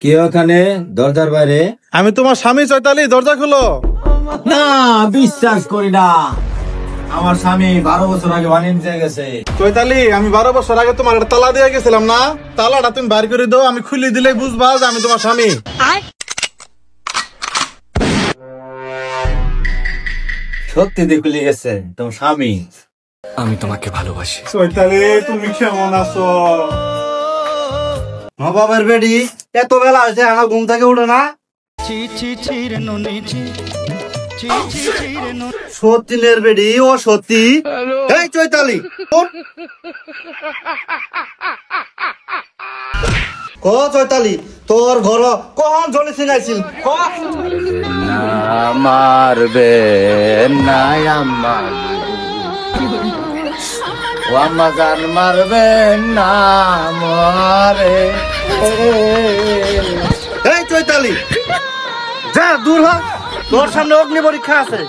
কে ওখানে দরজার বাইরে? আমি তোমার স্বামী চৈতালি, দরজা খুলো। না, বিশ্বাস করি না। আমার স্বামী 12 বছর আগে বানিয়ে নিয়ে গেছে। চৈতালি, আমি 12 বছর আগে তোমার একটা তালা দিয়ে গেছিলাম না? তালাটা তুমি বাইর করে দাও, আমি খুলে দিলেই বুঝবা যে আমি তোমার স্বামী। সত্যি দিয়ে খুলে গেছে তোমার স্বামী। আমি তোমাকে ভালোবাসি। চৈতালি, তুমি কেমন আছো? বাবার বেডি এত বেলা হয়েছে আমার ঘুম থেকে উঠে না। সত্যিনের বেডি, ও সত্যি। এই চৈতালি, ক চৈতালি, তোর ঘর কখন জলে ছিনাইছিল? মারবে না আম্মা, ও আম্মা জান মারবে না মারে। এই চৈতালি, যা দূর হ, তোর সামনে অগ্নি পরীক্ষা আছে।